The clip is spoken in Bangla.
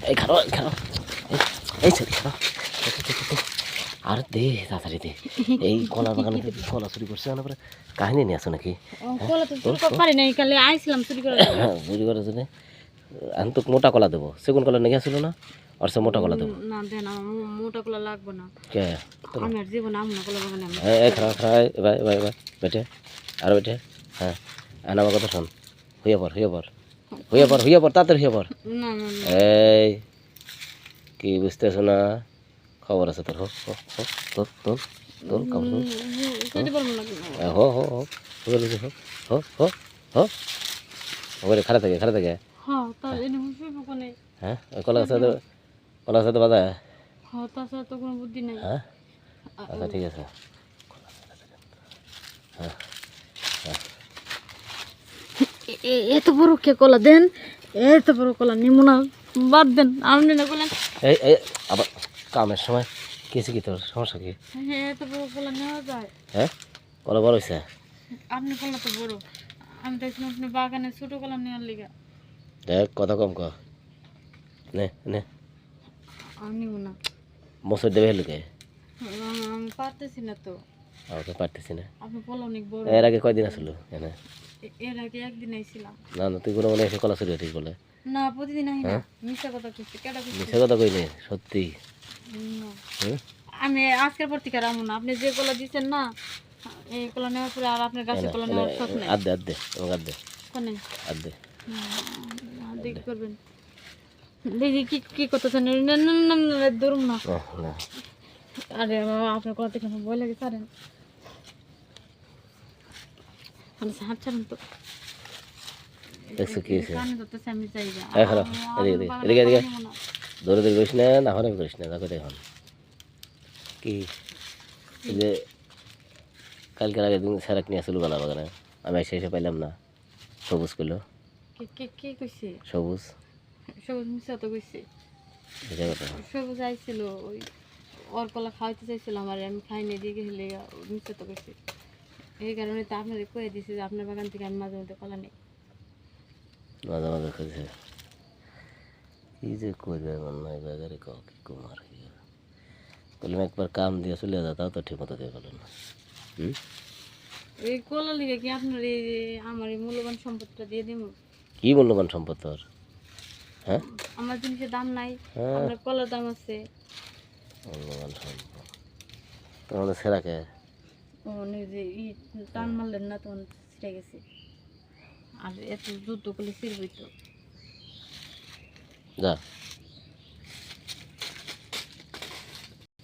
এই খারো খারো এই চল খারো আর দে তাড়াতাড়ি দে এই কলার বাগানে কলা চুরি করছে না পরে কাহিনী নিয়ে আসো নাকি কলা তো চুরি করতে পারি নাই কালে আইছিলাম চুরি করে চুরি করার জন্য আমি তো মোটা কলা দেবো সেগুন কলা নিয়ে আসলো না আর সে মোটা কলা দেবো না দেন আমার মোটা কলা লাগবে না কে আমি আর জীবন আম না কলা বাগানে আমি এই খারাপ খারাপ এবার এবার এবার বেটে আর বেটে হ্যাঁ আর আমার কথা শোন হইয়া পর তাড়াতাড়ি হইয়া পর না না এই কি বুঝতেছো না খবর আছে তোর হোক তোর তোর তোর খবর তোর কেটে পারবো না হো হো হো হো হো হো ওরে খারাপ থাকে হ্যাঁ তা এনে বুঝবো কোনে হ্যাঁ ওই কলা গাছে তো বাধা হ্যাঁ তাছাড়া তো কোনো বুদ্ধি নাই হ্যাঁ আচ্ছা ঠিক আছে এত বড় কে কলা দেন এত বড় কলা নিমু না বাদ দেন আপনি না বলেন এই আবার কামের সময় কিছু কি তোর সমস্যা কি হ্যাঁ এত বড় কলা নেওয়া যায় হ্যাঁ কলা বড় হয়েছে আপনি কলা তো বড় আমি দেখছিলাম আপনি বাগানে ছোট কলা নেওয়ার লিগা দেখ কথা কম ক নে নে আমি নিব না মসুর দেবে লোকে আমি পারতেছি না তো আমাকে পারতেছি না আপনি কলা অনেক বড় এর আগে কয়দিন আসলো এনে এর আগে একদিন আইছিলাম না না তুই কোনো মনে এসে কলা চুরি হতিস বলে না প্রতিদিন আই না মিথ্যা কথা কইছি কেডা কইছি মিশে কথা কইনি সত্যি না। হুম আমি আজকের পর থেকে রামু না আপনি যে কলা দিচ্ছেন না এই কলা নেওয়ার পরে আর আপনার গাছের কলা নেওয়ার শখ নাই আদে আমাকে আদে কোনে আদে দেখি করবেন দেখি কি কি করতেছেন না না না না ধরুন না না আরে বাবা আপনার কলা থেকে আমার ভয় লাগে ছাড়েন আমি হাত ছাড়ুন তো দেখছো কি হয়েছে কানে ধরতেছে আমি চাই না এই খারাপ এদিকে দৌড়ে করিস না হরে করিস না দেখো দেখুন কি এই যে কালকের আগের দিন সেরাক নিয়ে আসলো কলা বাগানে আমি এসে পাইলাম না সবুজ করলো কে কে কে কইছে সবুজ সবুজ মিশা তো কইছে বুঝা কথা সবুজ আইছিল ওই ওর কলা খাওয়াইতে চাইছিলাম আর আমি খাইনি দিকে হেলে মিশা তো কইছে এই কারণে তো আপনাদের কয়ে দিছি যে আপনার বাগান থেকে আমি মাঝে মধ্যে কলা নেই মাঝে মাঝে খেয়েছে কি যে করবে মনে হয় বাজারে কাউ কি কুমার বললাম একবার কাম দিয়ে চলে যা তাও তো ঠিক মতো দিয়ে গেল না এই কলা লিগে কি আপনার এই আমার এই মূল্যবান সম্পদটা দিয়ে দিব কি মূল্যবান সম্পদ তোর হ্যাঁ আমার জিনিসের দাম নাই হ্যাঁ আপনার কলার দাম আছে মূল্যবান সম্পদ তোমাদের সেরাকে ও যে ই টান মারলেন না তখন ছিঁড়ে গেছে আর এত যুদ্ধ করলে ছিঁড়বই তো যা